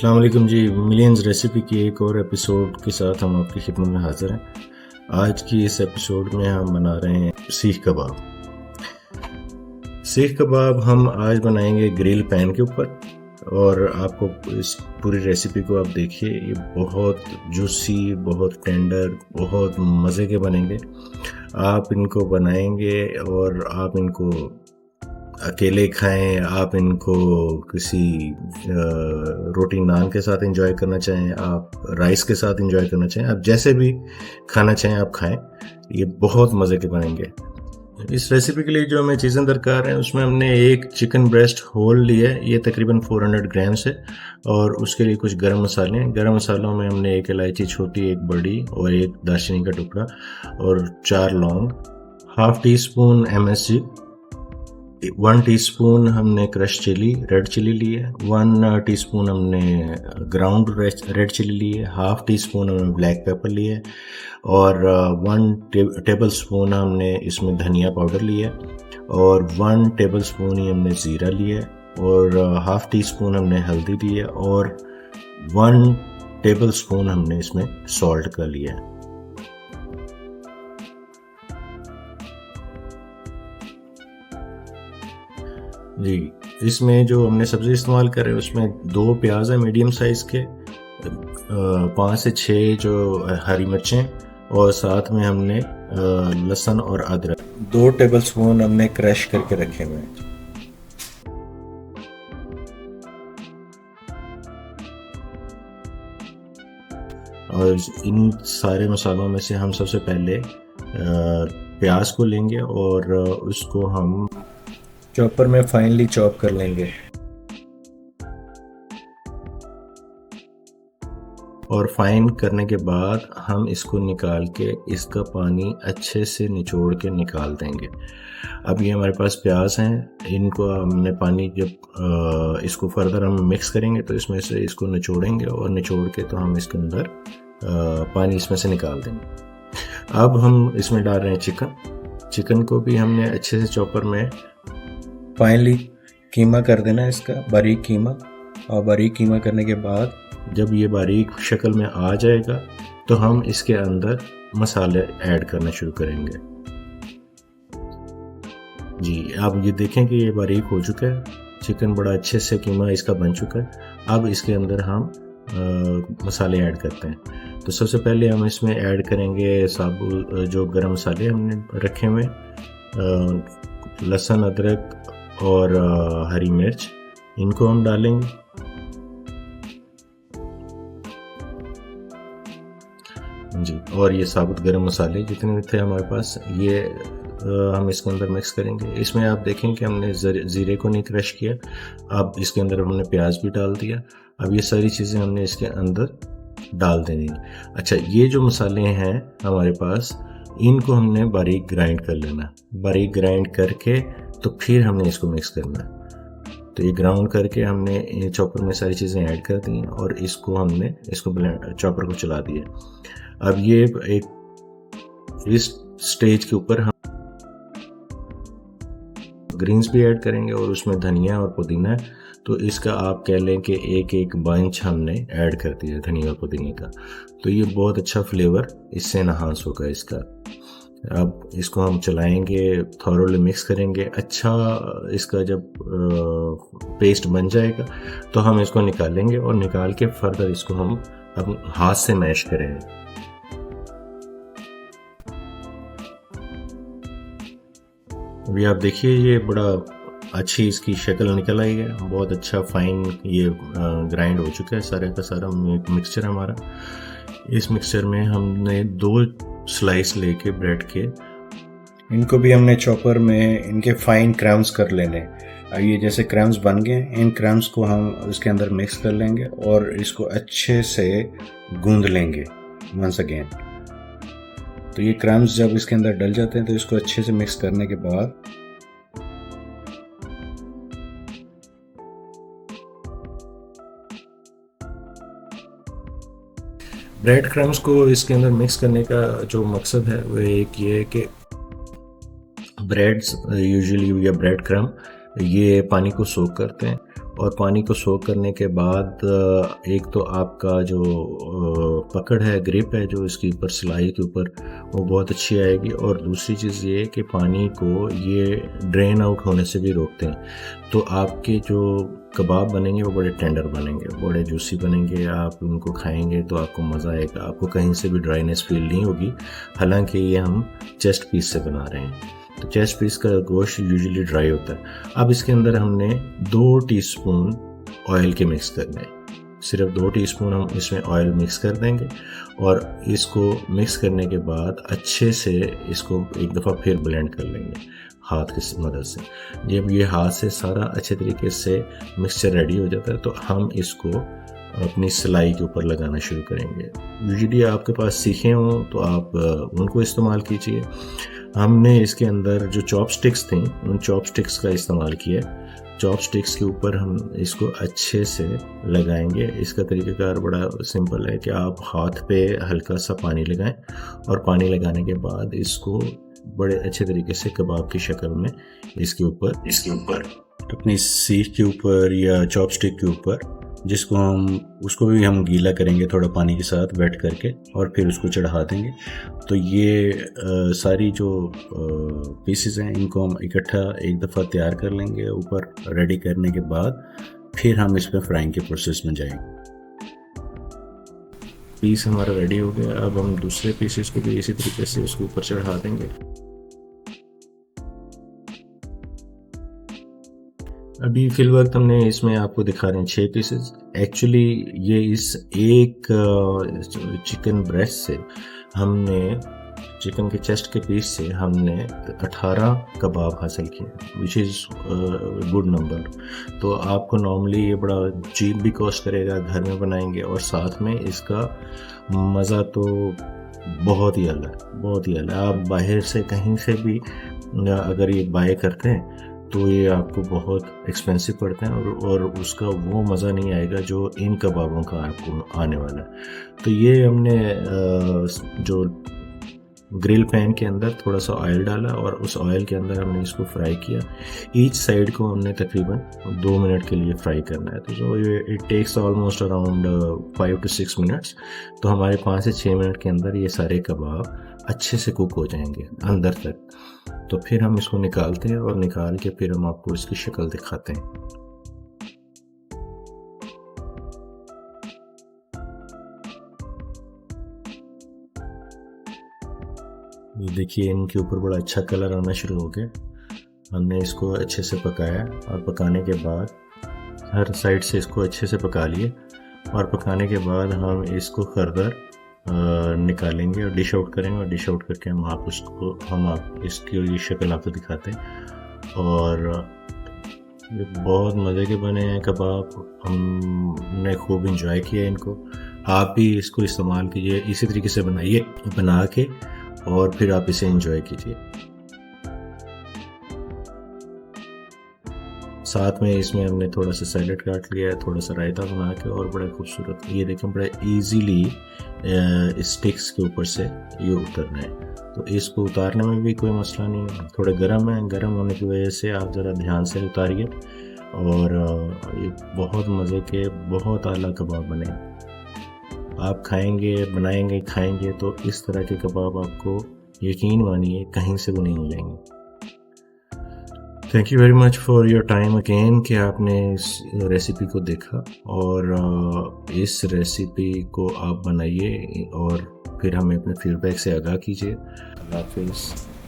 अस्सलाम वालेकुम जी। Millions recipe की एक और एपिसोड के साथ हम आपकी खिदमत में हाजिर हैं। आज की इस एपिसोड में हम बना रहे हैं सीख कबाब। सीख कबाब हम आज बनाएंगे ग्रिल पैन के ऊपर, और आपको इस पूरी रेसिपी को आप देखिए, ये बहुत जूसी, बहुत टेंडर, बहुत मज़े के बनेंगे। आप इनको बनाएंगे और आप इनको अकेले खाएं, आप इनको किसी रोटी नान के साथ एंजॉय करना चाहें, आप राइस के साथ एंजॉय करना चाहें, आप जैसे भी खाना चाहें आप खाएं। ये बहुत मज़े के बनेंगे। इस रेसिपी के लिए जो हमें चीज़ें दरकार हैं, उसमें हमने एक चिकन ब्रेस्ट होल लिया है, ये तकरीबन 400 ग्राम्स है। और उसके लिए कुछ गरम मसाले हैं। गरम मसालों में हमने एक इलायची छोटी, एक बड़ी और एक दालचीनी का टुकड़ा और 4 लौंग, half tea spoon MSG, 1 teaspoon हमने क्रश चिली, रेड चिली ली है, 1 टीस्पून हमने ग्राउंड रेड चिली ली है, हाफ टी स्पून हमने ब्लैक पेपर लिया है, और 1 टेबल स्पून हमने इसमें धनिया पाउडर लिया है, और 1 टेबल स्पून ही हमने ज़ीरा लिया है, और हाफ टी स्पून हमने हल्दी ली है, और 1 टेबल स्पून हमने इसमें सॉल्ट का लिया है। जी, इसमें जो हमने सब्ज़ी इस्तेमाल कर रहे हैं उसमें 2 प्याज है मीडियम साइज़ के, 5 से 6 जो हरी मिर्चें, और साथ में हमने लहसुन और अदरक 2 टेबल स्पून हमने क्रश करके रखे हुए हैं। और इन सारे मसालों में से हम सबसे पहले प्याज को लेंगे और उसको हम चॉपर में फाइनली चॉप कर लेंगे, और फाइन करने के बाद हम इसको निकाल के इसका पानी अच्छे से निचोड़ के निकाल देंगे। अब ये हमारे पास प्याज हैं, इनको हमने पानी जब इसको फर्दर हम मिक्स करेंगे तो इसमें से इसको निचोड़ेंगे, और निचोड़ के तो हम इसके अंदर पानी इसमें से निकाल देंगे। अब हम इसमें डाल रहे हैं चिकन को भी हमने अच्छे से चॉपर में फाइनली कीमा कर देना है इसका, बारीक कीमा। और बारीक कीमा करने के बाद जब ये बारीक शक्ल में आ जाएगा तो हम इसके अंदर मसाले ऐड करना शुरू करेंगे। जी, आप ये देखें कि ये बारीक हो चुका है, चिकन बड़ा अच्छे से कीमा इसका बन चुका है। अब इसके अंदर हम मसाले ऐड करते हैं। तो सबसे पहले हम इसमें ऐड करेंगे साबुत जो गरम मसाले हमने रखे हुए, लहसुन, अदरक और हरी मिर्च, इनको हम डालेंगे। जी, और ये साबुत गरम मसाले जितने भी थे हमारे पास, ये हम इसके अंदर मिक्स करेंगे। इसमें आप देखें कि हमने ज़ीरे को नहीं क्रश किया। अब इसके अंदर हमने प्याज भी डाल दिया। अब ये सारी चीज़ें हमने इसके अंदर डाल देनी। अच्छा, ये जो मसाले हैं हमारे पास, इनको हमने बारीक ग्राइंड कर लेना। बारीक ग्राइंड करके तो फिर हमने इसको मिक्स करना है। तो ये ग्राउंड करके हमने चॉपर में सारी चीज़ें ऐड कर दी और इसको हमने चॉपर को चला दिया। अब ये इस स्टेज के ऊपर हम ग्रीन्स भी ऐड करेंगे, और उसमें धनिया और पुदीना है, तो इसका आप कह लें कि एक बंच हमने ऐड कर दिया धनिया और पुदीने का। तो ये बहुत अच्छा फ्लेवर इससे एनहांस होगा इसका। अब इसको हम चलाएंगे, थॉरोली मिक्स करेंगे। अच्छा, इसका जब पेस्ट बन जाएगा तो हम इसको निकालेंगे, और निकाल के फर्दर इसको हम अब हाथ से मैश करेंगे। अभी आप देखिए, ये बड़ा अच्छी इसकी शक्ल निकल आई है, बहुत अच्छा फाइन ये ग्राइंड हो चुका है सारा का सारा मिक्सचर हमारा। इस मिक्सचर में हमने 2 स्लाइस लेके ब्रेड के, इनको भी हमने चॉपर में इनके फाइन क्रम्स कर लेने। अब ये जैसे क्रम्स बन गए, इन क्रम्स को हम इसके अंदर मिक्स कर लेंगे और इसको अच्छे से गूंद लेंगे वंस अगेन। तो ये क्रम्स जब इसके अंदर डल जाते हैं तो इसको अच्छे से मिक्स करने के बाद ब्रेड क्रम्स को इसके अंदर मिक्स करने का जो मकसद है वो एक ये है कि ब्रेड्स यूजुअली या ब्रेड क्रम ये पानी को सोक करते हैं और पानी को सोक करने के बाद एक तो आपका जो पकड़ है, ग्रिप है जो इसके ऊपर सिलाई के ऊपर, वो बहुत अच्छी आएगी। और दूसरी चीज़ ये कि पानी को ये ड्रेन आउट होने से भी रोकते हैं, तो आपके जो कबाब बनेंगे वो बड़े टेंडर बनेंगे, बड़े जूसी बनेंगे। आप उनको खाएंगे तो आपको मज़ा आएगा, आपको कहीं से भी ड्राइनेस फील नहीं होगी। हालांकि ये हम चेस्ट पीस से बना रहे हैं, तो चेस्ट पीस का गोश्त यूजुअली ड्राई होता है। अब इसके अंदर हमने 2 टीस्पून ऑयल के मिक्स करने हैं, सिर्फ 2 टीस्पून हम इसमें ऑयल मिक्स कर देंगे। और इसको मिक्स करने के बाद अच्छे से इसको एक दफ़ा फिर ब्लेंड कर लेंगे हाथ की मदद से। जब ये हाथ से सारा अच्छे तरीके से मिक्सचर रेडी हो जाता है तो हम इसको अपनी सिलाई के ऊपर लगाना शुरू करेंगे। यूजुअली आपके पास सीखे हों तो आप उनको इस्तेमाल कीजिए। हमने इसके अंदर जो चॉपस्टिक्स थी उन चॉपस्टिक्स का इस्तेमाल किया। चॉपस्टिक्स के ऊपर हम इसको अच्छे से लगाएंगे। इसका तरीक़ाकार बड़ा सिंपल है कि आप हाथ पे हल्का सा पानी लगाएं और पानी लगाने के बाद इसको बड़े अच्छे तरीके से कबाब की शक्ल में इसके ऊपर अपनी सीख के ऊपर या चॉपस्टिक के ऊपर, जिसको उसको भी हम गीला करेंगे थोड़ा पानी के साथ वेट करके, और फिर उसको चढ़ा देंगे। तो ये सारी जो पीसेस हैं इनको हम इकट्ठा एक दफ़ा तैयार कर लेंगे। ऊपर रेडी करने के बाद फिर हम इसमें फ्राइंग के प्रोसेस में जाएंगे। पीस हमारा रेडी हो गया। अब हम दूसरे पीसेस को भी इसी तरीके से उसके ऊपर चढ़ा देंगे। अभी फिल वक्त हमने इसमें आपको दिखा रहे हैं 6 पीसेस। एक्चुअली ये इस एक चिकन ब्रेस्ट से हमने, चिकन के चेस्ट के पीस से हमने 18 कबाब हासिल किए, विच इज़ गुड नंबर। तो आपको नॉर्मली ये बड़ा चीप भी कॉस्ट करेगा, घर में बनाएंगे, और साथ में इसका मज़ा तो बहुत ही अलग है। आप बाहर से कहीं से भी अगर ये बाय करते हैं तो ये आपको बहुत एक्सपेंसिव पड़ते हैं, और उसका वो मज़ा नहीं आएगा जो इन कबाबों का आपको आने वाला है। तो ये हमने जो ग्रिल पैन के अंदर थोड़ा सा ऑयल डाला और उस ऑयल के अंदर हमने इसको फ्राई किया। ईच साइड को हमने तकरीबन 2 मिनट के लिए फ्राई करना है। तो जो it takes almost around 5 to 6 minutes. तो हमारे 5 से 6 मिनट के अंदर ये सारे कबाब अच्छे से कुक हो जाएंगे अंदर तक। तो फिर हम इसको निकालते हैं और निकाल के फिर हम आपको इसकी शक्ल दिखाते हैं। ये देखिए इनके ऊपर बड़ा अच्छा कलर आना शुरू हो गया। हमने इसको अच्छे से पकाया और पकाने के बाद हर साइड से इसको अच्छे से पका लिए, और पकाने के बाद हम इसको फर्दर निकालेंगे और डिश आउट करेंगे, और डिश आउट करके हम इसकी ये शक्ल आपको दिखाते हैं। और ये बहुत मज़े के बने हैं कबाब, हमने खूब इंजॉय किया इनको। आप भी इसको इस्तेमाल कीजिए, इसी तरीके से बनाइए, बना के और फिर आप इसे एंजॉय कीजिए। साथ में इसमें हमने थोड़ा सा सैलेड काट लिया है, थोड़ा सा रायता बना के, और बड़ा खूबसूरत, ये देखें बड़ा इजीली स्टिक्स के ऊपर से ये उतरना है। तो इसको उतारने में भी कोई मसला नहीं है। थोड़ा गर्म है, गर्म होने की वजह से आप ज़रा ध्यान से उतारिए। और ये बहुत मज़े के बहुत आला कबाब बने। आप खाएंगे, बनाएंगे, खाएंगे तो इस तरह के कबाब आपको यकीन मानिए कहीं से भी नहीं मिलेंगे। Thank you very much for your time again कि आपने इस रेसिपी को देखा, और इस रेसिपी को आप बनाइए और फिर हमें अपने फीडबैक से आगाह कीजिए। अल्लाह हाफ़िज़।